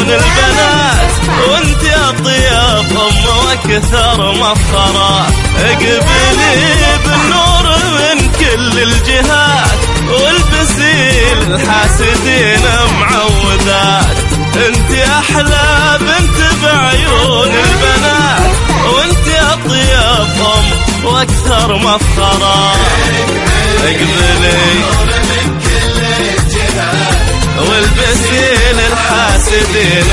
بعيون البنات، وانت اطيب ام واكثر مفخرة. اقبلي بالنور من كل الجهات، والبسي الحاسدين معوذات. انت احلى بنت بعيون البنات، وانت اطيب ام واكثر مفخرة. اقبلي والبسي للحاسدين